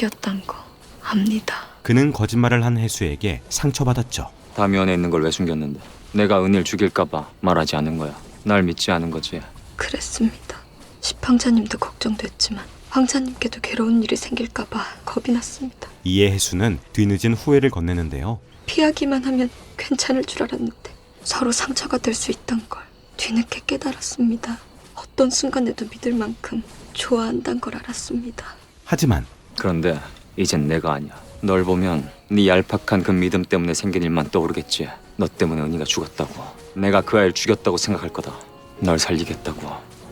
얘기였단 거 압니다. 그는 거짓말을 한 해수에게 상처받았죠. 다미원에 있는 걸 왜 숨겼는데? 내가 은희를 죽일까봐 말하지 않은 거야. 날 믿지 않은 거지. 그랬습니다. 십황자님도 걱정됐지만 황자님께도 괴로운 일이 생길까봐 겁이 났습니다. 이에 해수는 뒤늦은 후회를 건네는데요. 피하기만 하면 괜찮을 줄 알았는데 서로 상처가 될 수 있단 걸 뒤늦게 깨달았습니다. 어떤 순간에도 믿을 만큼 좋아한단 걸 알았습니다. 하지만 그런데 이젠 내가 아니야. 널 보면 네 얄팍한 그 믿음 때문에 생긴 일만 떠오르겠지. 너 때문에 은희가 죽었다고. 내가 그 아이를 죽였다고 생각할 거다. 널 살리겠다고.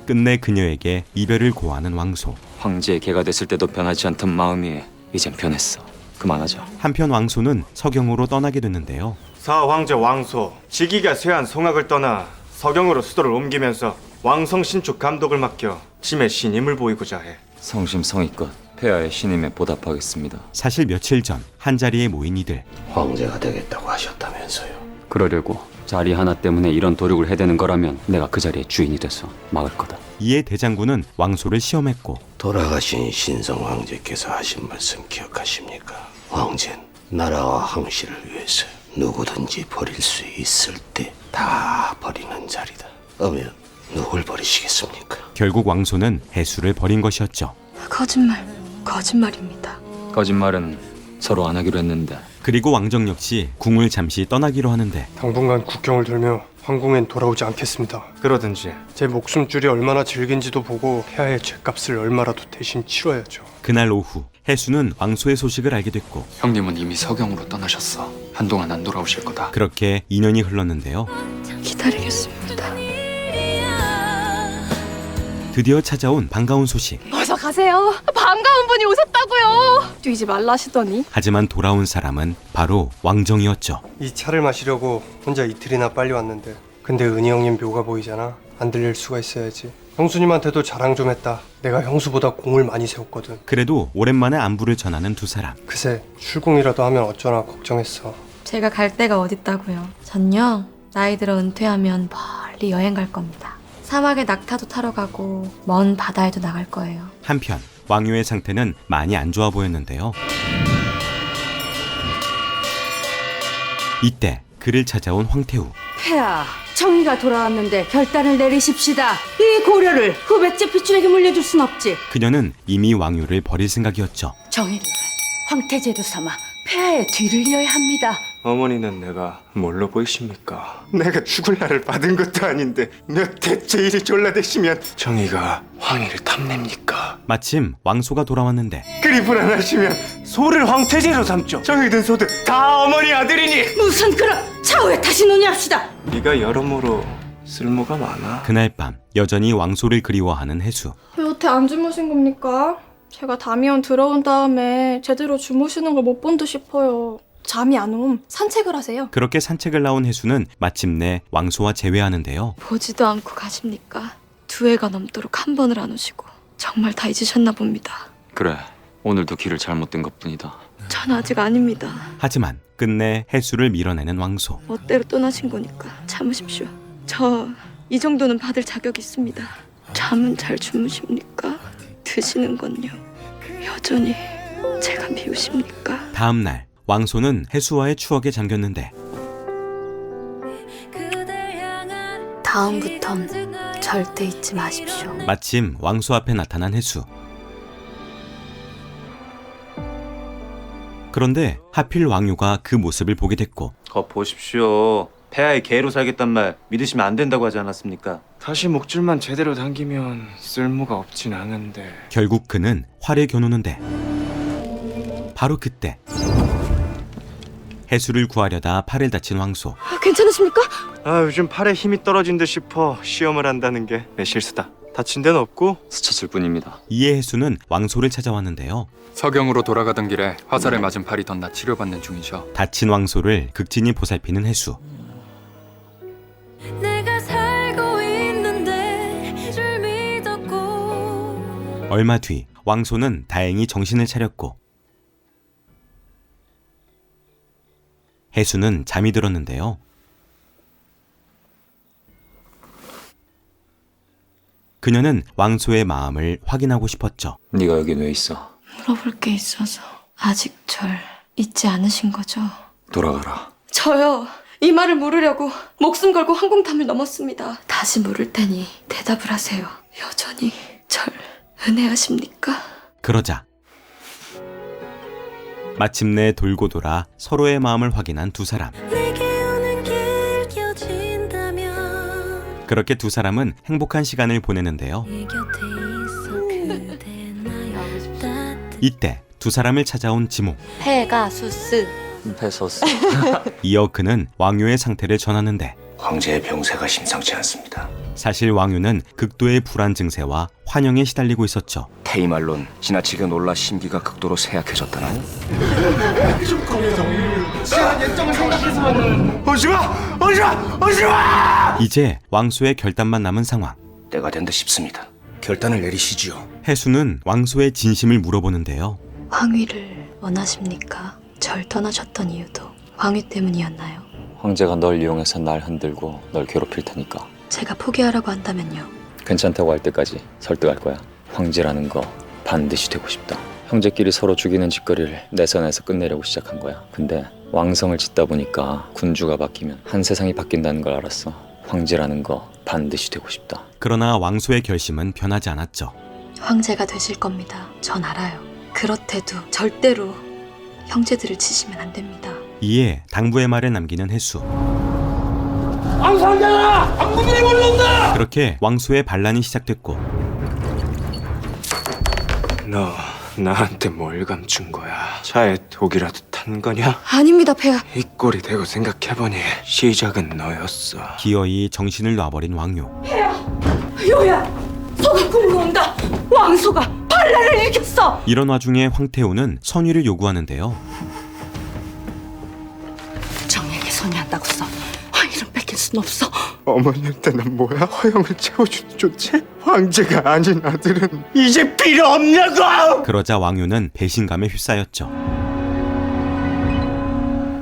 끝내 그녀에게 이별을 고하는 왕소. 황제의 개가 됐을 때도 변하지 않던 마음이 이젠 변했어. 그만하자. 한편 왕소는 서경으로 떠나게 됐는데요. 사황제 왕소, 지기가 쇠한 송악을 떠나 서경으로 수도를 옮기면서 왕성 신축 감독을 맡겨 짐의 신임을 보이고자 해. 성심성의껏 폐하의 신임에 보답하겠습니다. 사실 며칠 전 한자리에 모인 이들. 황제가 되겠다고 하셨다면서요. 그러려고 자리 하나 때문에 이런 도륙을 해대는 거라면 내가 그 자리의 주인이 돼서 막을 거다. 이에 대장군은 왕소를 시험했고 돌아가신 신성 황제께서 하신 말씀 기억하십니까? 황제는 나라와 황실을 위해서 누구든지 버릴 수 있을 때 다 버리는 자리다. 어면 누굴 버리시겠습니까? 결국 왕소는 해수를 버린 것이었죠. 거짓말입니다. 거짓말은 서로 안 하기로 했는데. 그리고 왕정 역시 궁을 잠시 떠나기로 하는데 당분간 국경을 들며 황궁엔 돌아오지 않겠습니다. 그러든지 제 목숨줄이 얼마나 질긴지도 보고 폐하의 죗값을 얼마라도 대신 치러야죠. 그날 오후 해수는 왕소의 소식을 알게 됐고 형님은 이미 서경으로 떠나셨어. 한동안 안 돌아오실 거다. 그렇게 2년이 흘렀는데요. 기다리겠습니다. 드디어 찾아온 반가운 소식. 어서 가세요. 반가운 분이 오셨다고요. 뛰지 말라시더니. 하지만 돌아온 사람은 바로 왕정이었죠. 이 차를 마시려고 혼자 이틀이나 빨리 왔는데 근데 은희 형님 묘가 보이잖아. 안 들릴 수가 있어야지. 형수님한테도 자랑 좀 했다. 내가 형수보다 공을 많이 세웠거든. 그래도 오랜만에 안부를 전하는 두 사람. 그새 출궁이라도 하면 어쩌나 걱정했어. 제가 갈 데가 어딨다고요. 전요 나이 들어 은퇴하면 멀리 여행 갈 겁니다. 사막에 낙타도 타러 가고 먼 바다에도 나갈 거예요. 한편 왕유의 상태는 많이 안 좋아 보였는데요. 이때 그를 찾아온 황태우. 폐하, 정의가 돌아왔는데 결단을 내리십시다. 이 고려를 후백제 핏줄에게 물려줄 순 없지. 그녀는 이미 왕유를 버릴 생각이었죠. 정의를 황태제도 삼아 폐하의 뒤를 이어야 합니다. 어머니는 내가 뭘로 보이십니까? 내가 죽을 날을 받은 것도 아닌데 몇 대째 일이 졸라대시면 정의가 황희를 탐냅니까? 마침 왕소가 돌아왔는데 그리 불안하시면 소를 황태제로 삼죠. 정의든 소든 다 어머니 아들이니. 무슨 그런 차후에 다시 논의합시다. 네가 여러모로 쓸모가 많아. 그날 밤 여전히 왕소를 그리워하는 해수. 왜 여태 안 주무신 겁니까? 제가 다미원 들어온 다음에 제대로 주무시는 걸 못 본 듯 싶어요. 잠이 안 옴. 산책을 하세요. 그렇게 산책을 나온 해수는 마침내 왕소와 재회하는데요. 보지도 않고 가십니까? 2해가 넘도록 한 번을 안 오시고 정말 다 잊으셨나 봅니다. 그래, 오늘도 길을 잘못 든 것뿐이다. 전 아직 아닙니다. 하지만 끝내 해수를 밀어내는 왕소. 멋대로 떠나신 거니까 참으십시오. 저 이 정도는 받을 자격이 있습니다. 잠은 잘 주무십니까? 드시는 건요? 여전히 제가 미우십니까? 다음 날 왕소는 해수와의 추억에 잠겼는데 다음부턴 절대 잊지 마십시오. 마침 왕소 앞에 나타난 해수. 그런데 하필 왕유가 그 모습을 보게 됐고 보십시오. 폐하의 개로 살겠단 말 믿으시면 안 된다고 하지 않았습니까? 다시 목줄만 제대로 당기면 쓸모가 없진 않은데. 결국 그는 활에 겨누는데 바로 그때 해수를 구하려다 팔을 다친 왕소. 괜찮으십니까? 아, 요즘 팔에 힘이 떨어진 듯 싶어 시험을 한다는 게 내 실수다. 다친 데는 없고? 스쳤을 뿐입니다. 이에 해수는 왕소를 찾아왔는데요. 서경으로 돌아가던 길에 화살을 맞은 팔이 덧나 치료받는 중이셔. 다친 왕소를 극진히 보살피는 해수. 내가 살고 있는데 줄 믿었고. 얼마 뒤 왕소는 다행히 정신을 차렸고 해수는 잠이 들었는데요. 그녀는 왕소의 마음을 확인하고 싶었죠. 네가 여긴 왜 있어? 물어볼 게 있어서 아직 절 잊지 않으신 거죠? 돌아가라. 저요. 이 말을 물으려고 목숨 걸고 항공탐을 넘었습니다. 다시 물을 테니 대답을 하세요. 여전히 절 은혜하십니까? 그러자 마침내 돌고 돌아 서로의 마음을 확인한 두 사람. 그렇게 두 사람은 행복한 시간을 보내는데요. 이때 두 사람을 찾아온 지모. 페가수스. 패서스. 이어 그는 왕유의 상태를 전하는데 황제의 병세가 심상치 않습니다. 사실 왕유는 극도의 불안 증세와 환영에 시달리고 있었죠. 테이말론 지나치게 놀라 심기가 극도로 쇠약해졌다나요? 오지마! 이제 왕소의 결단만 남은 상황. 때가 된 듯 싶습니다. 결단을 내리시지요. 해수는 왕소의 진심을 물어보는데요. 황위를 원하십니까? 절 떠나셨던 이유도 황위 때문이었나요? 황제가 널 이용해서 날 흔들고 널 괴롭힐 테니까. 제가 포기하라고 한다면요. 괜찮다고 할 때까지 설득할 거야. 황제라는 거 반드시 되고 싶다. 형제끼리 서로 죽이는 짓거리를 내 선에서 끝내려고 시작한 거야. 근데 왕성을 짓다 보니까 군주가 바뀌면 한 세상이 바뀐다는 걸 알았어. 황제라는 거 반드시 되고 싶다. 그러나 왕소의 결심은 변하지 않았죠. 황제가 되실 겁니다. 전 알아요. 그렇대도 절대로 형제들을 치시면 안 됩니다. 이에 당부의 말을 남기는 해수. 그렇게 왕소의 반란이 시작됐고 너 나한테 뭘 감춘 거야? 차에 독이라도 탄 거냐? 아닙니다, 폐하. 이 꼴이 되고 생각해보니 시작은 너였어. 기어이 정신을 놔버린 왕유. 요야! 소가 굶어온다! 왕소가 반란을 일으켰어! 이런 와중에 황태우는 선위를 요구하는데요. 정에게 선회한다고서 황위를 뺏길 순 없어. 어머니한테 난 뭐야? 허영을 채워주는 존재? 황제가 아닌 아들은 이제 필요 없냐고! 그러자 왕유는 배신감에 휩싸였죠.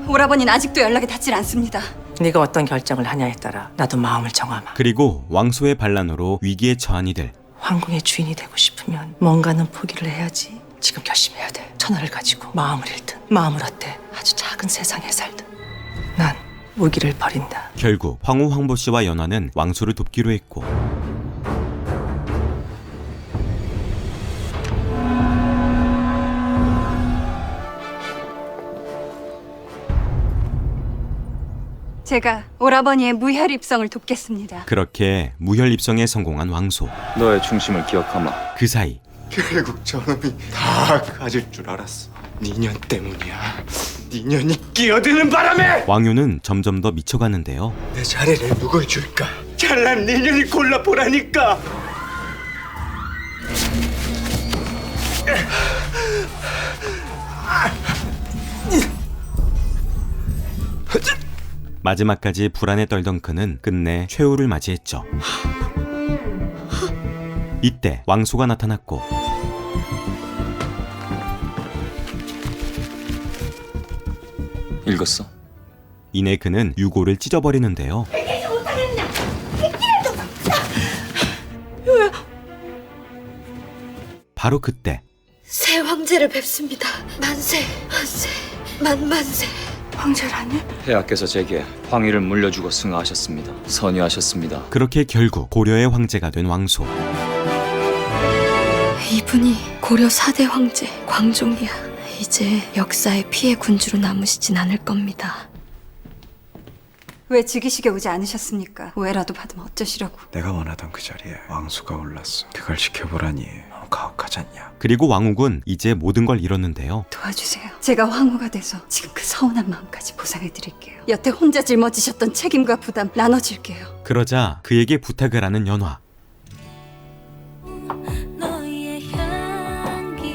오라버니는 아직도 연락이 닿질 않습니다. 네가 어떤 결정을 하냐에 따라 나도 마음을 정하마. 그리고 왕소의 반란으로 위기에 처한 이들. 황궁의 주인이 되고 싶으면 뭔가는 포기를 해야지. 지금 결심해야 돼. 천하를 가지고 마음을 잃든 마음을 얻되 아주 작은 세상에 살든 난 무기를 버린다. 결국 황후 황보씨와 연화는 왕소를 돕기로 했고 제가 오라버니의 무혈 입성을 돕겠습니다. 그렇게 무혈 입성에 성공한 왕소. 너의 중심을 기억하마. 그 사이 결국 저놈이 다 가질 줄 알았어. 니년 때문이야. 니년이 끼어드는 바람에 왕유는 점점 더 미쳐가는데요. 내 자리를 누굴 줄까? 잘난 니년이 골라보라니까. 마지막까지 불안에 떨던 그는 끝내 최후를 맞이했죠. 이때 왕소가 나타났고 읽었어? 이내 그는 유고를 찢어버리는데요. 바로 그때 새 황제를 뵙습니다. 만세, 만세, 만만세. 황제라니? 폐하께서 제게 황위를 물려주고 승하하셨습니다. 선유하셨습니다. 그렇게 결국 고려의 황제가 된 왕소. 이분이 고려 4대 황제 광종이야. 이제 역사의 피해 군주로 남으시진 않을 겁니다. 왜 즉위식에 오지 않으셨습니까? 오해라도 받으면 어쩌시려고. 내가 원하던 그 자리에 왕수가 올랐어. 그걸 지켜보라니 너무 가혹하지 않냐? 그리고 왕욱은 이제 모든 걸 잃었는데요. 도와주세요. 제가 황후가 돼서 지금 그 서운한 마음까지 보상해드릴게요. 여태 혼자 짊어지셨던 책임과 부담 나눠줄게요. 그러자 그에게 부탁을 하는 연화.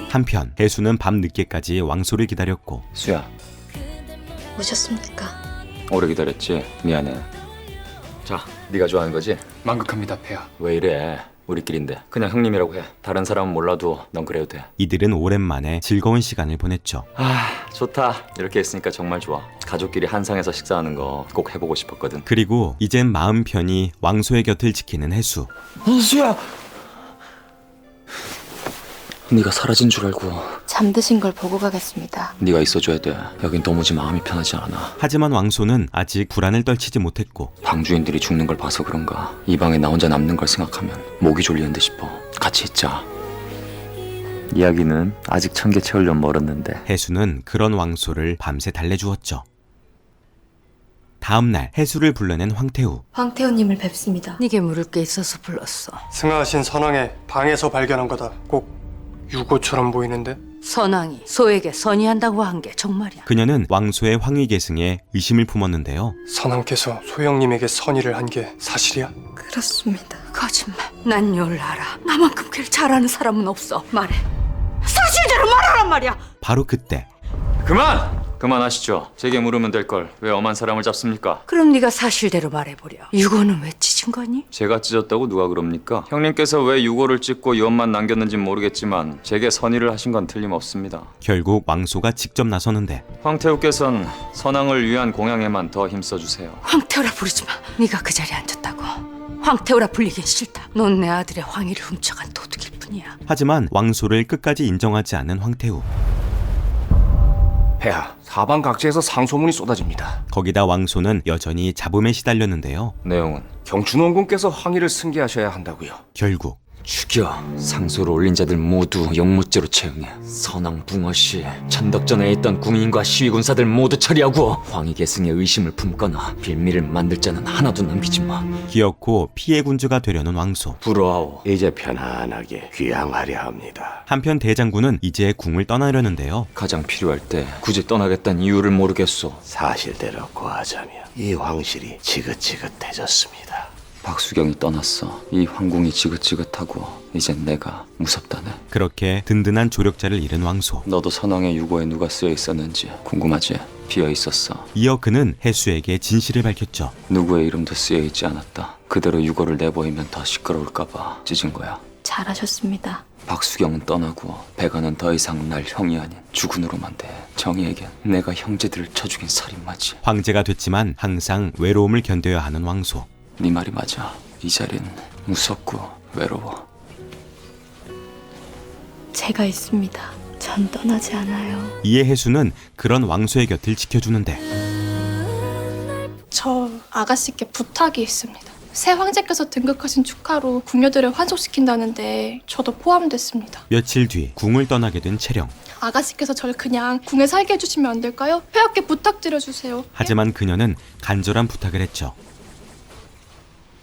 한편 해수는 밤 늦게까지 왕소를 기다렸고 수야, 오셨습니까? 오래 기다렸지? 미안해. 자, 네가 좋아하는 거지? 망극합니다, 폐하. 왜 이래? 우리끼리인데. 그냥 형님이라고 해. 다른 사람은 몰라도 넌 그래도 돼. 이들은 오랜만에 즐거운 시간을 보냈죠. 아, 좋다. 이렇게 했으니까 정말 좋아. 가족끼리 한상에서 식사하는 거 꼭 해보고 싶었거든. 그리고 이젠 마음 편히 왕소의 곁을 지키는 해수. 수야! 네가 사라진 줄 알고. 잠드신 걸 보고 가겠습니다. 네가 있어줘야 돼. 여긴 도무지 마음이 편하지 않아. 하지만 왕소는 아직 불안을 떨치지 못했고 방 주인들이 죽는 걸 봐서 그런가 이 방에 나 혼자 남는 걸 생각하면 목이 졸리는 듯 싶어. 같이 있자. 이야기는 아직 1000개 채우려면 멀었는데. 해수는 그런 왕소를 밤새 달래주었죠. 다음 날 해수를 불러낸 황태우. 황태우님을 뵙습니다. 네게 물을 게 있어서 불렀어. 승하하신 선왕의 방에서 발견한 거다. 꼭 유고처럼 보이는데? 선왕이 소에게 선의한다고 한 게 정말이야. 그녀는 왕소의 황위계승에 의심을 품었는데요. 선왕께서 소영님에게 선의를 한 게 사실이야? 그렇습니다. 거짓말. 난 열 알아. 나만큼 걔를 잘하는 사람은 없어. 말해. 사실대로 말하란 말이야. 바로 그때 그만하시죠. 제게 물으면 될 걸 왜 엄한 사람을 잡습니까? 그럼 네가 사실대로 말해보려. 유고는 왜 찢은 거니? 제가 찢었다고 누가 그럽니까? 형님께서 왜 유고를 찢고 유언만 남겼는진 모르겠지만 제게 선의를 하신 건 틀림없습니다. 결국 왕소가 직접 나서는데 황태우께선 선왕을 위한 공양에만 더 힘써주세요. 황태우라 부르지 마. 네가 그 자리에 앉았다고. 황태우라 불리긴 싫다. 넌 내 아들의 황위를 훔쳐간 도둑일 뿐이야. 하지만 왕소를 끝까지 인정하지 않은 황태우. 폐하, 사방 각지에서 상소문이 쏟아집니다. 거기다 왕소는 여전히 잡음에 시달렸는데요. 내용은 경춘원군께서 황희를 승계하셔야 한다고요. 결국 죽여. 상소를 올린 자들 모두 영무죄로 처형해. 선왕 붕어시 천덕전에 있던 궁인과 시위군사들 모두 처리하고 황희계승의 의심을 품거나 빌미를 만들 자는 하나도 남기지 마. 기어코 피해 군주가 되려는 왕소. 부러워하오. 이제 편안하게 귀향하려 합니다. 한편 대장군은 이제 궁을 떠나려는데요. 가장 필요할 때 굳이 떠나겠다는 이유를 모르겠소. 사실대로 고하자면 이 황실이 지긋지긋해졌습니다. 박수경이 떠났어. 이 황궁이 지긋지긋하고 이젠 내가 무섭다네. 그렇게 든든한 조력자를 잃은 왕소. 너도 선왕의 유고에 누가 쓰여 있었는지 궁금하지? 비어 있었어. 이어 그는 해수에게 진실을 밝혔죠. 누구의 이름도 쓰여 있지 않았다. 그대로 유고를 내보이면 더 시끄러울까봐 찢은 거야. 잘하셨습니다. 박수경은 떠나고 배가는 더 이상 날 형이 아닌 주군으로만 돼. 정의에겐 내가 형제들을 쳐 죽인 살인마지. 황제가 됐지만 항상 외로움을 견뎌야 하는 왕소. 네 말이 맞아. 이 자리는 무섭고 외로워. 제가 있습니다. 전 떠나지 않아요. 이에 해수는 그런 왕소의 곁을 지켜주는데 저 아가씨께 부탁이 있습니다. 새 황제께서 등극하신 축하로 궁녀들을 환속시킨다는데 저도 포함됐습니다. 며칠 뒤 궁을 떠나게 된 채령. 아가씨께서 저를 그냥 궁에 살게 해주시면 안 될까요? 폐하께 부탁드려주세요. 하지만 그녀는 간절한 부탁을 했죠.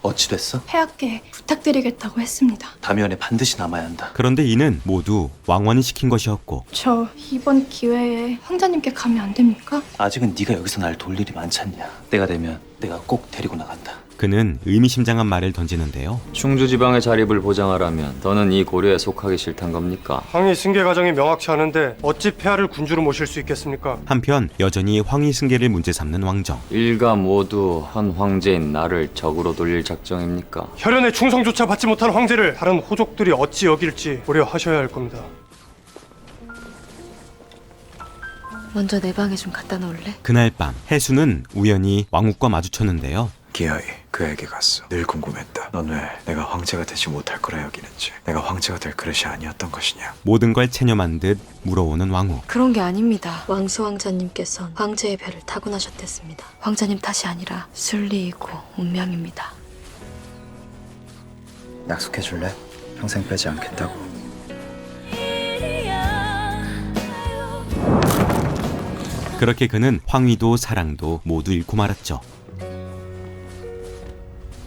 어찌 됐어? 폐하께 부탁드리겠다고 했습니다. 다미원에 반드시 남아야 한다. 그런데 이는 모두 왕원이 시킨 것이었고 저 이번 기회에 황자님께 가면 안 됩니까? 아직은 네가 여기서 날 돌 일이 많잖냐. 때가 되면 내가 꼭 데리고 나간다. 그는 의미심장한 말을 던지는데요. 충주지방의 자립을 보장하라면 더는 이 고려에 속하기 싫단 겁니까? 황희 승계 과정이 명확치 않은데 어찌 폐하를 군주로 모실 수 있겠습니까? 한편 여전히 황희 승계를 문제 삼는 왕정. 일가 모두 한 황제인 나를 적으로 돌릴 작정입니까? 혈연의 충성조차 받지 못한 황제를 다른 호족들이 어찌 여길지 고려하셔야 할 겁니다. 먼저 내 방에 좀 갖다 놓을래? 그날 밤 해수는 우연히 왕욱과 마주쳤는데요. 기어이 그에게 갔어. 늘 궁금했다. 넌 왜 내가 황제가 되지 못할 거라 여기는지. 내가 황제가 될 그릇이 아니었던 것이냐. 모든 걸 체념한 듯 물어오는 왕욱. 그런 게 아닙니다. 왕소 왕자님께선 황제의 별을 타고나셨댔습니다. 황자님 탓이 아니라 순리이고 운명입니다. 약속해줄래? 평생 빼지 않겠다고. 그렇게 그는 황위도 사랑도 모두 잃고 말았죠.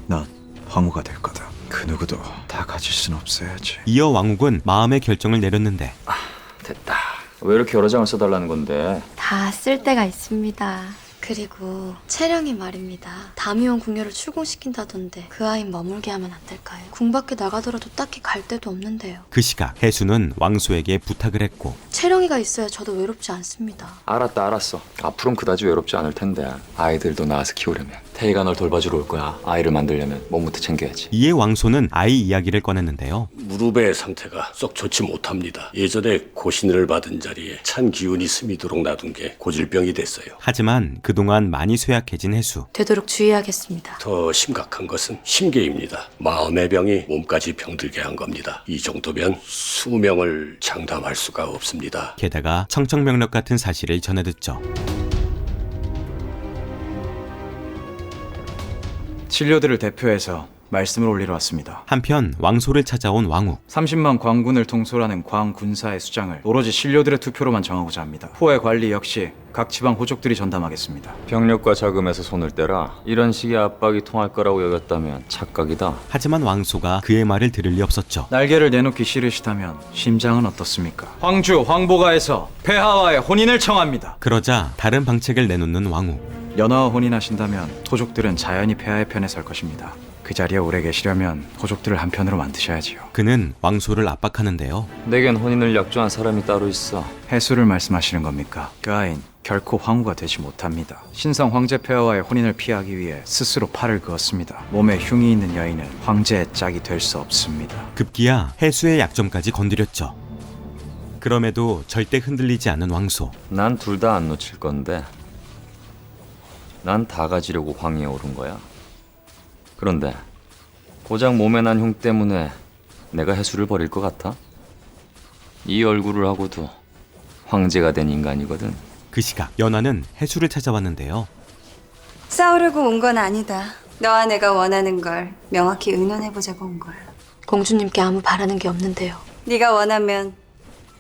넌 황후가 될 거다. 그 누구도 다 가질 순 없어야지. 이어 왕욱은 마음의 결정을 내렸는데 됐다. 왜 이렇게 여러 장을 써달라는 건데? 다 쓸 때가 있습니다. 그리고 채령이 말입니다. 다미원 궁녀를 출궁시킨다던데 그 아이 머물게 하면 안 될까요? 궁 밖에 나가더라도 딱히 갈 데도 없는데요. 그 시각 해수는 왕소에게 부탁을 했고 채령이가 있어야 저도 외롭지 않습니다. 알았다 알았어. 앞으로는 그다지 외롭지 않을 텐데 아이들도 낳아서 키우려면 태희가 널 돌봐주러 올 거야. 아이를 만들려면 몸부터 챙겨야지. 이에 왕소는 아이 이야기를 꺼냈는데요. 무릎의 상태가 썩 좋지 못합니다. 예전에 고신을 받은 자리에 찬 기운이 스미도록 놔둔 게 고질병이 됐어요. 하지만 그동안 많이 쇠약해진 해수. 되도록 주의하겠습니다. 더 심각한 것은 심계입니다. 마음의 병이 몸까지 병들게 한 겁니다. 이 정도면 수명을 장담할 수가 없습니다. 게다가 청천벽력 같은 사실을 전해 듣죠. 진료들을 대표해서 말씀을 올리러 왔습니다. 한편 왕소를 찾아온 왕욱. 30만 광군을 통솔하는 광군사의 수장을 오로지 신료들의 투표로만 정하고자 합니다. 포의 관리 역시 각 지방 호족들이 전담하겠습니다. 병력과 자금에서 손을 떼라. 이런 식의 압박이 통할 거라고 여겼다면 착각이다. 하지만 왕소가 그의 말을 들을 리 없었죠. 날개를 내놓기 싫으시다면 심장은 어떻습니까? 황주 황보가에서 폐하와의 혼인을 청합니다. 그러자 다른 방책을 내놓는 왕욱. 연하와 혼인하신다면 토족들은 자연히 폐하의 편에 설 것입니다. 그 자리에 오래 계시려면 호족들을 한편으로 만드셔야지요. 그는 왕소를 압박하는데요. 내겐 혼인을 약조한 사람이 따로 있어. 해수를 말씀하시는 겁니까? 그 아인 결코 황후가 되지 못합니다. 신성 황제 폐하와의 혼인을 피하기 위해 스스로 팔을 그었습니다. 몸에 흉이 있는 여인은 황제의 짝이 될 수 없습니다. 급기야 해수의 약점까지 건드렸죠. 그럼에도 절대 흔들리지 않은 왕소. 난 둘 다 안 놓칠 건데 난 다 가지려고 황위에 오른 거야. 그런데 고작 몸에 난 흉 때문에 내가 해수를 버릴 것 같아? 이 얼굴을 하고도 황제가 된 인간이거든. 그 시각 연하는 해수를 찾아왔는데요. 싸우려고 온 건 아니다. 너와 내가 원하는 걸 명확히 의논해보자고 온 거야. 공주님께 아무 바라는 게 없는데요. 네가 원하면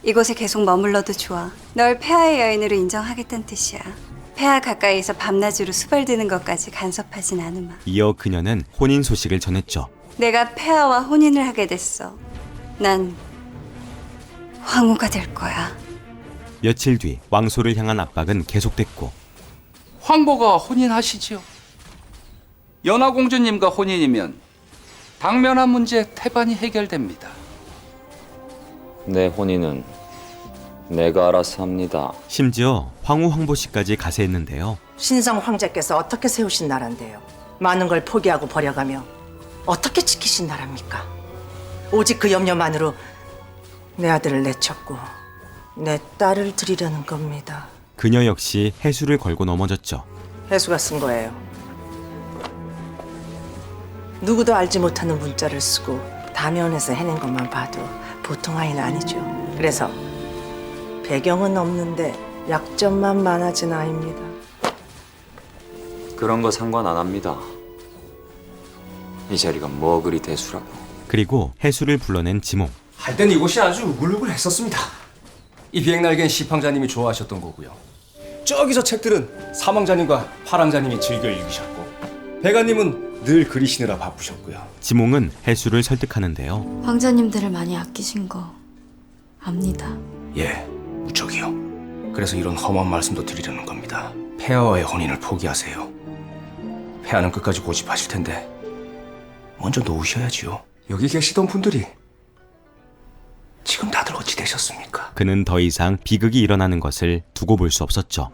이곳에 계속 머물러도 좋아. 널 폐하의 여인으로 인정하겠다는 뜻이야. 폐하 가까이에서 밤낮으로 수발드는 것까지 간섭하진 않으마. 이어 그녀는 혼인 소식을 전했죠. 내가 폐하와 혼인을 하게 됐어. 난 황후가 될 거야. 며칠 뒤 왕소를 향한 압박은 계속됐고. 황보가 혼인하시지요. 연하공주님과 혼인이면 당면한 문제 태반이 해결됩니다. 내 혼인은 내가 알아서 합니다. 심지어 황후 황보씨까지 가세했는데요. 신성 황제께서 어떻게 세우신 나라인데요. 많은 걸 포기하고 버려가며 어떻게 지키신 나라입니까? 오직 그 염려만으로 내 아들을 내쳤고 내 딸을 드리려는 겁니다. 그녀 역시 해수를 걸고 넘어졌죠. 해수가 쓴 거예요. 누구도 알지 못하는 문자를 쓰고 다면에서 해낸 것만 봐도 보통 아이는 아니죠. 그래서 배경은 없는데 약점만 많아진 아이입니다. 그런 거 상관 안 합니다. 이 자리가 뭐 그리 대수라고. 그리고 해수를 불러낸 지몽. 할 땐 이곳이 아주 우글우글 했었습니다. 이 비행날개는 시황자님이 좋아하셨던 거고요. 저기서 책들은 사망자님과 파랑자님이 즐겨 읽으셨고 배가님은 늘 그리시느라 바쁘셨고요. 지몽은 해수를 설득하는데요. 황자님들을 많이 아끼신 거 압니다. 예, 무척이요. 그래서 이런 험한 말씀도 드리려는 겁니다. 폐하와의 혼인을 포기하세요. 폐하는 끝까지 고집하실 텐데 먼저 놓으셔야지요. 여기 계시던 분들이 지금 다들 어찌 되셨습니까? 그는 더 이상 비극이 일어나는 것을 두고 볼 수 없었죠.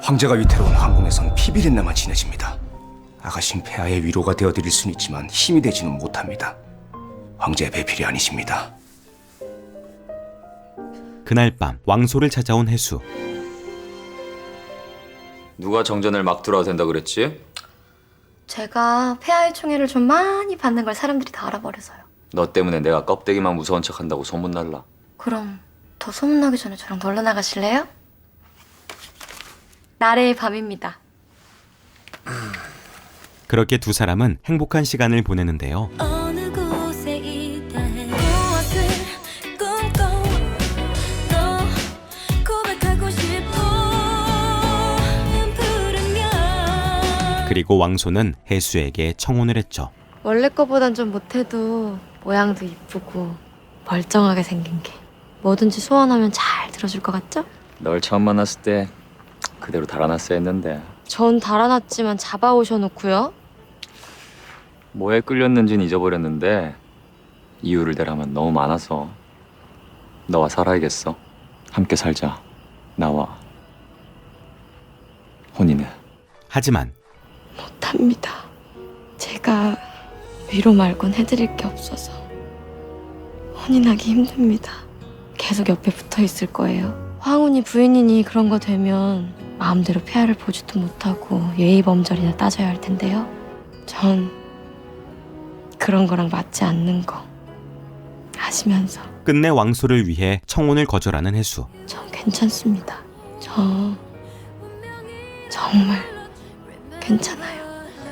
황제가 위태로운 황궁에선 피비린내만 진해집니다. 아가신 폐하의 위로가 되어드릴 수는 있지만 힘이 되지는 못합니다. 황제의 배필이 아니십니다. 그날 밤 왕소를 찾아온 해수. 누가 정전을 막 들어도 된다 그랬지? 제가 폐하의 총애를 좀 많이 받는 걸 사람들이 다 알아버려서요. 너 때문에 내가 껍데기만 무서운 척한다고 소문날라. 그럼 더 소문나기 전에 저랑 놀러 나가실래요? 나래의 밤입니다. 그렇게 두 사람은 행복한 시간을 보내는데요. 어느 곳에 있다 해 무엇을 꿈꿔 너 고백하고 싶어 부르면 그리고 왕소는 해수에게 청혼을 했죠. 원래 거보단 좀 못해도 모양도 이쁘고 멀쩡하게 생긴 게 뭐든지 소원하면 잘 들어줄 것 같죠? 널 처음 만났을 때 그대로 달아났어야 했는데. 전 달아났지만 잡아오셔놓고요. 뭐에 끌렸는지는 잊어버렸는데 이유를 대라면 너무 많아서 너와 살아야겠어. 함께 살자. 나와 혼인해. 하지만 못합니다. 제가 위로 말곤 해드릴 게 없어서 혼인하기 힘듭니다. 계속 옆에 붙어 있을 거예요. 황혼이 부인이니 그런 거 되면 마음대로 폐하를 보지도 못하고 예의범절이나 따져야 할 텐데요. 전 그런 거랑 맞지 않는 거 아시면서 끝내 왕소를 위해 청혼을 거절하는 해수. 전 괜찮습니다. 저 정말 괜찮아요.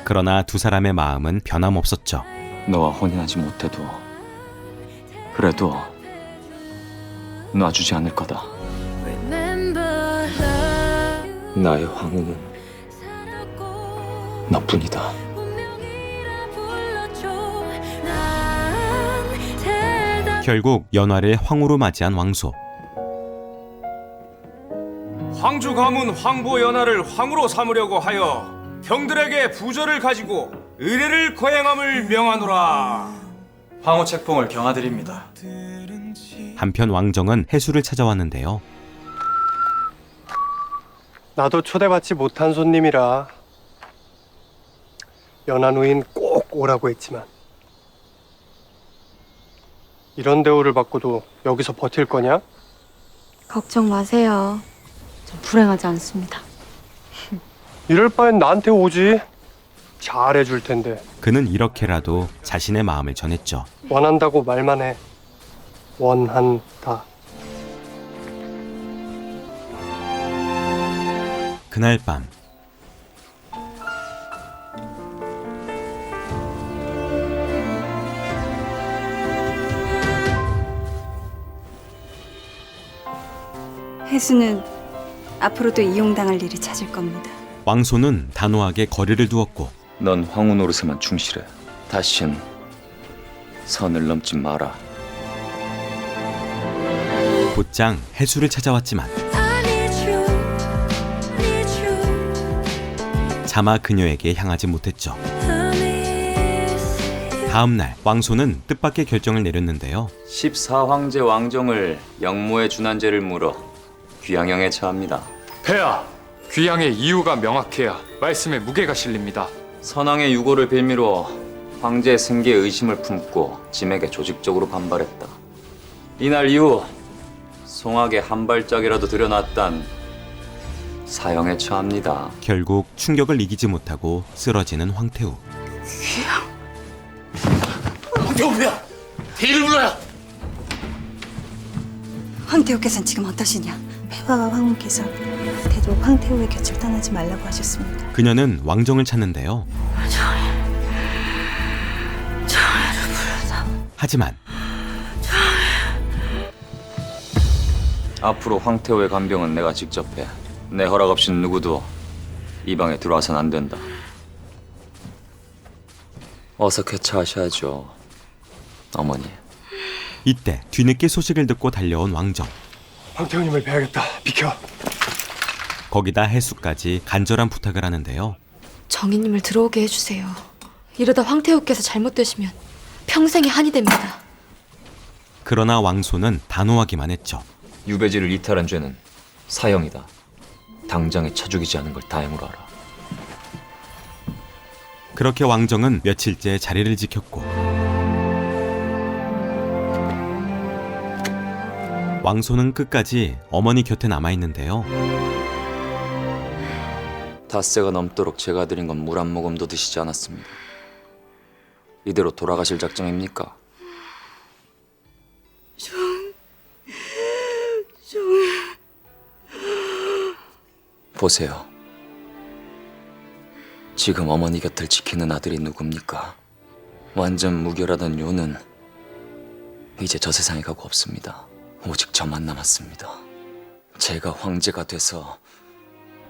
그러나 두 사람의 마음은 변함없었죠. 너와 혼인하지 못해도 그래도 놔주지 않을 거다. 나의 황후는 너뿐이다. 결국 연화를 황후로 맞이한 왕소. 황주 가문 황보 연하를 황후로 삼으려고 하여 병들에게 부절을 가지고 의례를 거행함을 명하노라. 황후 책봉을 경하드립니다. 한편 왕정은 해수를 찾아왔는데요. 나도 초대받지 못한 손님이라 연하누인 꼭 오라고 했지만 이런 대우를 받고도 여기서 버틸 거냐? 걱정 마세요. 전 불행하지 않습니다. 이럴 바엔 나한테 오지. 잘해줄 텐데. 그는 이렇게라도 자신의 마음을 전했죠. 원한다고 말만 해. 원한다. 그날 밤 혜수는 앞으로도 이용당할 일이 찾을 겁니다. 왕소는 단호하게 거리를 두었고 넌 황후 노릇에만 충실해. 다신 선을 넘지 마라. 곧장 해수를 찾아왔지만 차마 그녀에게 향하지 못했죠. 다음 날 왕소는 뜻밖의 결정을 내렸는데요. 14황제 왕정을 영모의 준한죄를 물어 귀양형에 처합니다. 폐하, 귀양의 이유가 명확해야 말씀에 무게가 실립니다. 선왕의 유고를 빌미로 황제의 승계에 의심을 품고 짐에게 조직적으로 반발했다. 이날 이후 송악의 한 발짝이라도 들여놨단 사형에 처합니다. 결국 충격을 이기지 못하고 쓰러지는 황태우. 황태우야! 대의를 불러야! 황태우께서는 지금 어떠시냐? 폐하와 황후께서 되도록 황태우의 곁을 떠나지 말라고 하셨습니다. 그녀는 왕정을 찾는데요. 하지만 앞으로 황태우의 간병은 내가 직접 해. 내 허락 없이 누구도 이 방에 들어와선 안 된다. 어서 쾌차하셔야죠, 어머니. 이때 뒤늦게 소식을 듣고 달려온 왕정. 황태우님을 뵈야겠다. 비켜. 거기다 해수까지 간절한 부탁을 하는데요. 정희님을 들어오게 해주세요. 이러다 황태우께서 잘못되시면 평생의 한이 됩니다. 그러나 왕소는 단호하기만 했죠. 유배지를 이탈한 죄는 사형이다. 당장에 쳐 죽이지 않은 걸 다행으로 알아. 그렇게 왕정은 며칠째 자리를 지켰고 왕소는 끝까지 어머니 곁에 남아있는데요. 닷새가 넘도록 제가 드린 건 물 한 모금도 드시지 않았습니다. 이대로 돌아가실 작정입니까? 보세요. 지금 어머니 곁을 지키는 아들이 누굽니까? 완전 무결하던 요는 이제 저 세상에 가고 없습니다. 오직 저만 남았습니다. 제가 황제가 돼서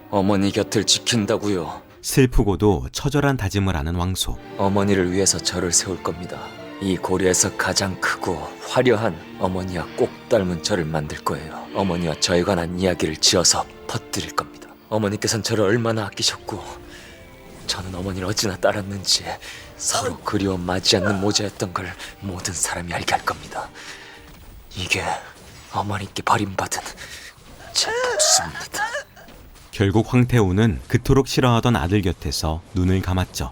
어머니 곁을 지킨다고요. 슬프고도 처절한 다짐을 하는 왕소. 어머니를 위해서 절을 세울 겁니다. 이 고려에서 가장 크고 화려한 어머니와 꼭 닮은 절을 만들 거예요. 어머니와 저에 관한 이야기를 지어서 퍼뜨릴 겁니다. 어머니께서는 저를 얼마나 아끼셨고 저는 어머니를 어찌나 따랐는지 서로 그리워 마지 않는 모자였던 걸 모든 사람이 알게 할 겁니다. 이게 어머니께 버림받은 제 복수입니다. 결국 황태우는 그토록 싫어하던 아들 곁에서 눈을 감았죠.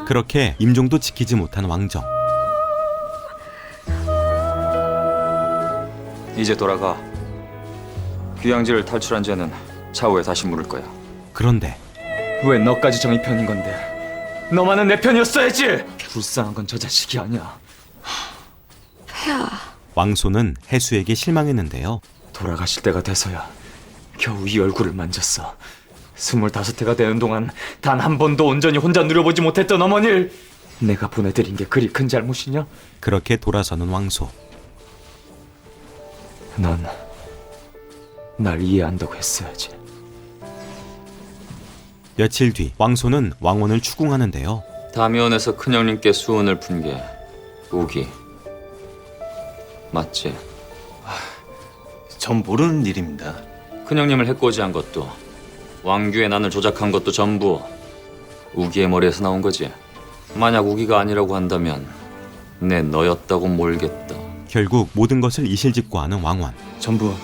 그렇게 임종도 지키지 못한 왕정. 이제 돌아가. 귀양지를 탈출한 죄는 차후에 다시 물을 거야. 그런데 왜 너까지 정의 편인 건데? 너만은 내 편이었어야지. 불쌍한 건 저 자식이 아니야. 폐하. 왕소는 해수에게 실망했는데요. 돌아가실 때가 돼서야 겨우 이 얼굴을 만졌어. 25해가 되는 동안 단 한 번도 온전히 혼자 누려보지 못했던 어머니를 내가 보내드린 게 그리 큰 잘못이냐? 그렇게 돌아서는 왕소. 넌 날 이해한다고 했어야지. 며칠 뒤 왕소는 왕원을 추궁하는데요. 다미원에서 큰형님께 수운을 푼 게 우기 맞지? 전 모르는 일입니다. 큰형님을 해코지한 것도 왕규의 난을 조작한 것도 전부 우기의 머리에서 나온 거지. 만약 우기가 아니라고 한다면 내 너였다고 몰겠다. 결국 모든 것을 이실직고하는 왕원. 전부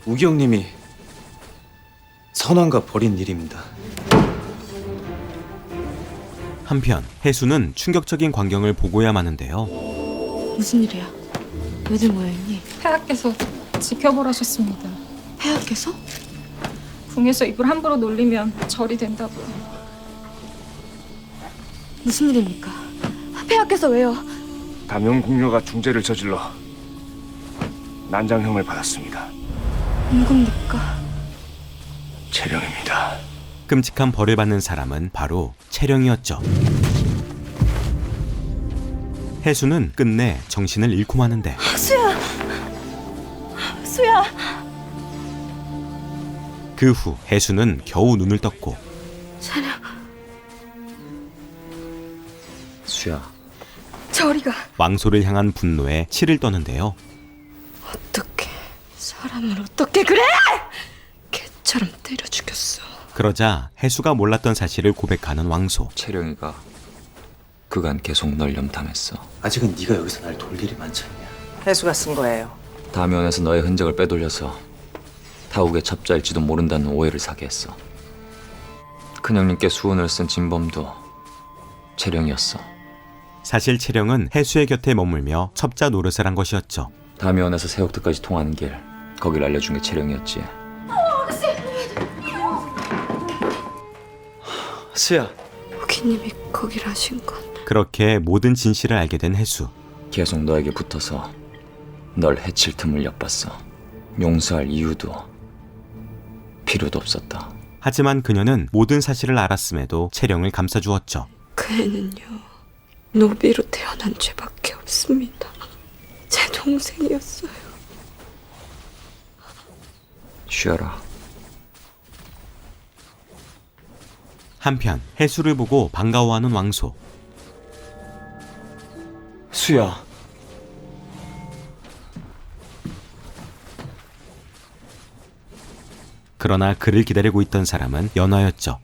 우기 형님이 선왕과 벌인 일입니다. 한편 해수는 충격적인 광경을 보고야 마는데요. 무슨 일이야? 왜들 모여있니? 폐하께서 지켜보라셨습니다. 폐하께서? 궁에서 입을 함부로 놀리면 절이 된다고요. 무슨 일입니까? 폐하께서 왜요? 다미원 궁녀가 중죄를 저질러 난장형을 받았습니다. 누굽니까? 채령입니다. 끔찍한 벌을 받는 사람은 바로 채령이었죠. 해수는 끝내 정신을 잃고 마는데 수야! 수야! 그 후 해수는 겨우 눈을 떴고 채령... 수야. 저리가. 왕소를 향한 분노에 치를 떠는데요. 어떻게 사람을 어떻게 그래! 개처럼 때려 죽였어. 그러자 해수가 몰랐던 사실을 고백하는 왕소. 채령이가 그간 계속 널 염탐했어. 아직은 네가 여기서 날 돌 일이 많지 않냐? 해수가 쓴 거예요. 다면에서 너의 흔적을 빼돌려서 타국의 첩자일지도 모른다는 오해를 사게 했어. 큰형님께 수운을 쓴 진범도 채령이었어. 사실 채령은 해수의 곁에 머물며 첩자 노릇을 한 것이었죠. 다면에서 새옥터까지 통하는 길, 거길 알려준 게 채령이었지. 수야. 우기님이 거길 하신 건... 그렇게 모든 진실을 알게 된 해수. 계속 너에게 붙어서 널 해칠 틈을 엿봤어. 용서할 이유도 필요도 없었다. 하지만 그녀는 모든 사실을 알았음에도 채령을 감싸주었죠. 그 애는요, 노비로 태어난 죄밖에 없습니다. 제 동생이었어요. 쉬어라. 한편 해수를 보고 반가워하는 왕소. 수야. 그러나 그를 기다리고 있던 사람은 연화였죠.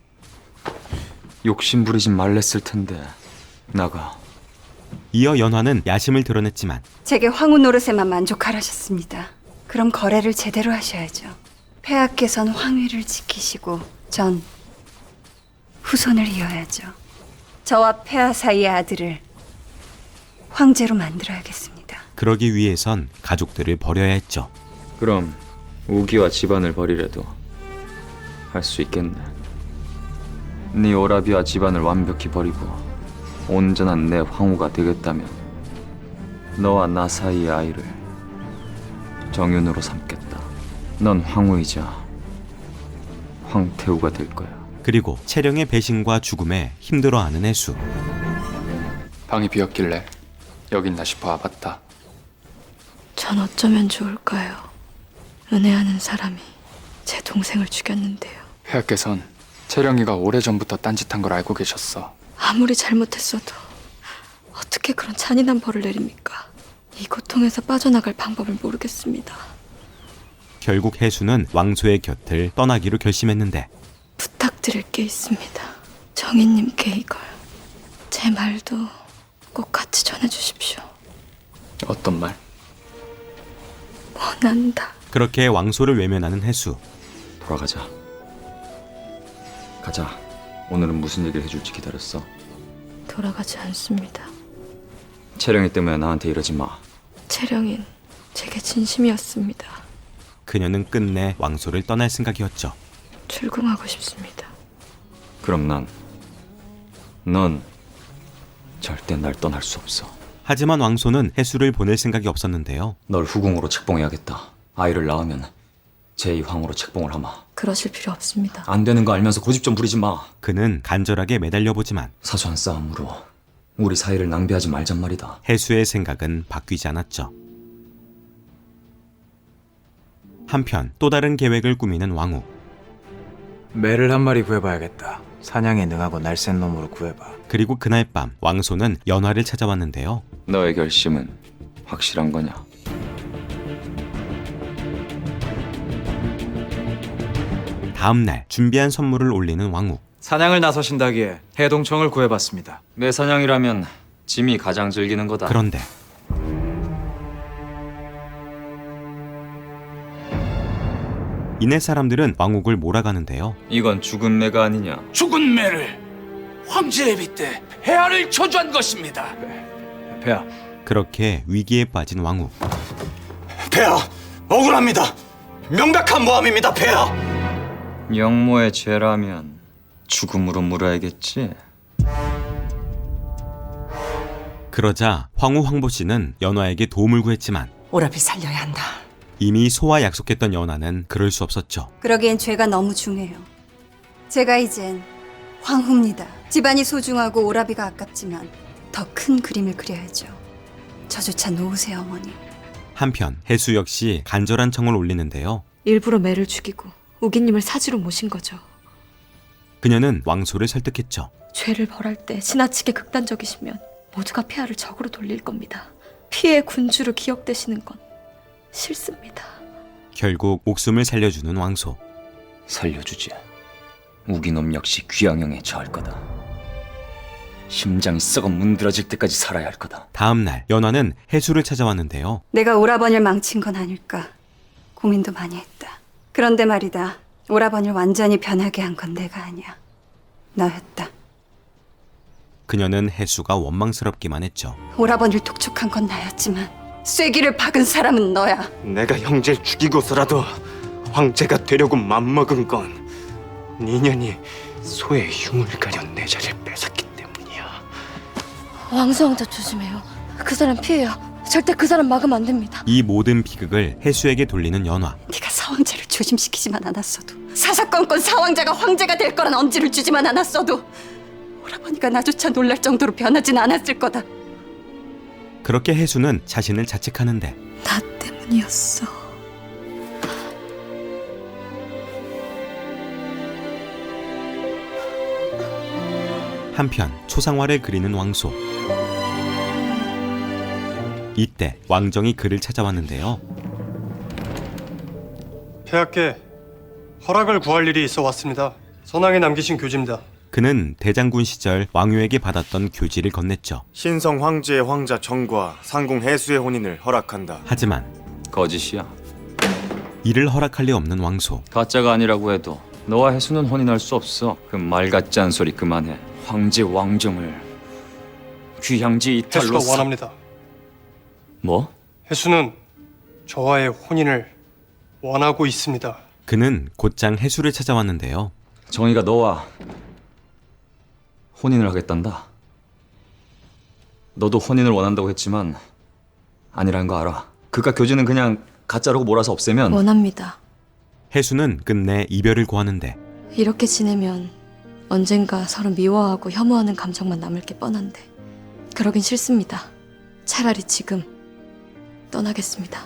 욕심 부리진 말랬을 텐데 나가. 이어 연화는 야심을 드러냈지만 제게 황후 노릇에만 만족하라셨습니다. 그럼 거래를 제대로 하셔야죠. 폐하께서는 황위를 지키시고 전 후손을 이어야죠. 저와 폐하 사이의 아들을 황제로 만들어야겠습니다. 그러기 위해선 가족들을 버려야 했죠. 그럼 우기와 집안을 버리래도 할 수 있겠네. 네 오라비와 집안을 완벽히 버리고 온전한 내 황후가 되겠다면 너와 나 사이의 아이를 정윤으로 삼겠다. 넌 황후이자 황태우가 될 거야. 그리고 채령의 배신과 죽음에 힘들어하는 해수. 방이 비었길래 여기 있나 싶어 와봤다. 전 어쩌면 좋을까요? 은혜하는 사람이 제 동생을 죽였는데요. 폐하께선 채령이가 오래전부터 딴짓한 걸 알고 계셨어. 아무리 잘못했어도 어떻게 그런 잔인한 벌을 내립니까? 이 고통에서 빠져나갈 방법을 모르겠습니다. 결국 해수는 왕소의 곁을 떠나기로 결심했는데 부탁드립니다. 부탁드릴 게 있습니다. 정희님께 이걸 제 말도 꼭 같이 전해주십시오. 어떤 말? 원한다. 그렇게 왕소를 외면하는 해수. 돌아가자. 가자. 오늘은 무슨 얘기를 해줄지 기다렸어. 돌아가지 않습니다. 채령이 때문에 나한테 이러지 마. 채령인 제게 진심이었습니다. 그녀는 끝내 왕소를 떠날 생각이었죠. 출궁하고 싶습니다. 그럼 넌 절대 날 떠날 수 없어. 하지만 왕소는 해수를 보낼 생각이 없었는데요. 널 후궁으로 책봉해야겠다. 아이를 낳으면 제2황후로 책봉을 하마. 그러실 필요 없습니다. 안 되는 거 알면서 고집 좀 부리지 마. 그는 간절하게 매달려보지만 사소한 싸움으로 우리 사이를 낭비하지 말잔 말이다. 해수의 생각은 바뀌지 않았죠. 한편 또 다른 계획을 꾸미는 왕후. 매를 한 마리 구해봐야겠다. 사냥에 능하고 날쌘 놈으로 구해봐. 그리고 그날 밤 왕소는 연화를 찾아왔는데요. 너의 결심은 확실한 거냐? 다음날 준비한 선물을 올리는 왕후. 사냥을 나서신다기에 해동청을 구해봤습니다. 내 사냥이라면 짐이 가장 즐기는 거다. 그런데 이내 사람들은 왕욱을 몰아가는데요. 이건 죽은 매가 아니냐? 죽은 매를 황제에 빗대 폐하를 저주한 것입니다. 폐하. 그렇게 위기에 빠진 왕욱. 폐하, 억울합니다. 명백한 모함입니다, 폐하. 영모의 죄라면 죽음으로 물어야겠지. 그러자 황후 황보씨는 연화에게 도움을 구했지만 오라비 살려야 한다. 이미 소와 약속했던 연화는 그럴 수 없었죠. 그러기엔 죄가 너무 중해요. 제가 이젠 황후입니다. 집안이 소중하고 오라비가 아깝지만 더 큰 그림을 그려야죠. 저조차 놓으세요, 어머니. 한편 해수 역시 간절한 청을 올리는데요. 일부러 매를 죽이고 우기님을 사지로 모신 거죠. 그녀는 왕소를 설득했죠. 죄를 벌할 때 지나치게 극단적이시면 모두가 폐하를 적으로 돌릴 겁니다. 피해 군주로 기억되시는 건 싫습니다. 결국 목숨을 살려주는 왕소. 살려주지. 우기놈 역시 귀양형에 처할 거다. 심장이 썩어 문드러질 때까지 살아야 할 거다. 다음날 연화는 해수를 찾아왔는데요. 내가 오라버니를 망친 건 아닐까 고민도 많이 했다. 그런데 말이다. 오라버니를 완전히 변하게 한 건 내가 아니야. 너였다. 그녀는 해수가 원망스럽기만 했죠. 오라버니를 독촉한 건 나였지만 쐐기를 박은 사람은 너야. 내가 형제를 죽이고서라도 황제가 되려고 맘먹은 건 니년이 소의 흉을 가려 내 자리를 뺏었기 때문이야. 왕소왕자 조심해요. 그 사람 피해요. 절대 그 사람 막으면 안 됩니다. 이 모든 비극을 해수에게 돌리는 연화. 네가 사왕자를 조심시키지만 않았어도, 사사건건 사왕자가 황제가 될 거란 엄지를 주지만 않았어도 오라버니가 나조차 놀랄 정도로 변하진 않았을 거다. 그렇게 해수는 자신을 자책하는데 나 때문이었어. 한편 초상화를 그리는 왕소. 이때 왕정이 그를 찾아왔는데요. 폐하께 허락을 구할 일이 있어 왔습니다. 선왕에 남기신 교지입니다. 그는 대장군 시절 왕유에게 받았던 교지를 건넸죠. 신성 황제의 황자 정과 상궁 해수의 혼인을 허락한다. 하지만 거짓이야. 이를 허락할 리 없는 왕소. 가짜가 아니라고 해도 너와 해수는 혼인할 수 없어. 그 말 같지 않은 소리 그만해. 황제 왕정을 귀향지 이탈로 해수가 원합니다. 뭐? 해수는 저와의 혼인을 원하고 있습니다. 그는 곧장 해수를 찾아왔는데요. 정의가 너와 혼인을 하겠단다. 너도 혼인을 원한다고 했지만 아니라는 거 알아. 그깟 교지는 그냥 가짜라고 몰아서 없애면 원합니다. 해수는 끝내 이별을 고하는데 이렇게 지내면 언젠가 서로 미워하고 혐오하는 감정만 남을 게 뻔한데 그러긴 싫습니다. 차라리 지금 떠나겠습니다.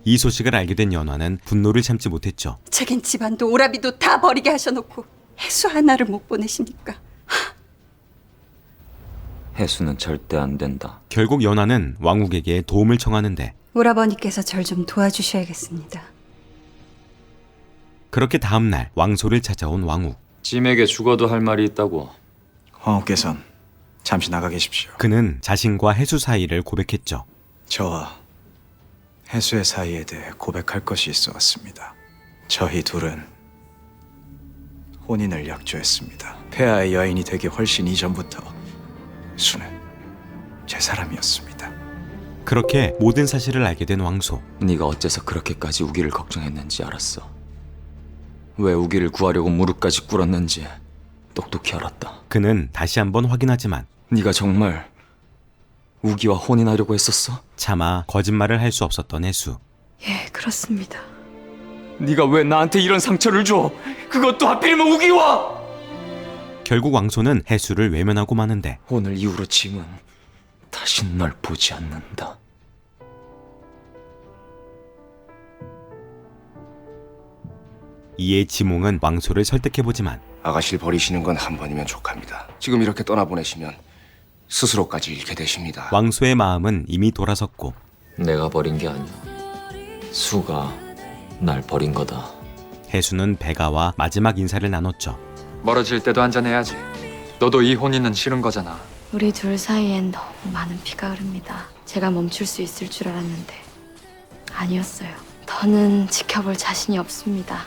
이 소식을 알게 된 연화는 분노를 참지 못했죠. 책임 집안도 오라비도 다 버리게 하셔놓고 해수 하나를 못 보내십니까? 해수는 절대 안 된다. 결국 연화는 왕욱에게 도움을 청하는데 오라버니께서 절 좀 도와주셔야겠습니다. 그렇게 다음 날 왕소를 찾아온 왕욱. 짐에게 죽어도 할 말이 있다고. 황후께선 잠시 나가 계십시오. 그는 자신과 해수 사이를 고백했죠. 저와 해수의 사이에 대해 고백할 것이 있어 왔습니다. 저희 둘은 혼인을 약조했습니다. 폐하의 여인이 되기 훨씬 이전부터 수는 제 사람이었습니다. 그렇게 모든 사실을 알게 된 왕소. 네가 어째서 그렇게까지 우기를 걱정했는지 알았어. 왜 우기를 구하려고 무릎까지 꿇었는지 똑똑히 알았다. 그는 다시 한번 확인하지만 네가 정말 우기와 혼인하려고 했었어? 차마 거짓말을 할 수 없었던 해수. 예, 그렇습니다. 네가 왜 나한테 이런 상처를 줘? 그것도 하필이면 우기와! 결국 왕소는 해수를 외면하고 마는데 오늘 이후로 짐은 다시 널 보지 않는다. 이에 지몽은 왕소를 설득해보지만 아가씨를 버리시는 건 한 번이면 족합니다. 지금 이렇게 떠나보내시면 스스로까지 잃게 되십니다. 왕소의 마음은 이미 돌아섰고 내가 버린 게 아니야. 수가 날 버린 거다. 해수는 베가와 마지막 인사를 나눴죠. 멀어질 때도 한잔해야지. 너도 이 혼인은 싫은 거잖아. 우리 둘 사이엔 너무 많은 피가 흐릅니다. 제가 멈출 수 있을 줄 알았는데 아니었어요. 더는 지켜볼 자신이 없습니다.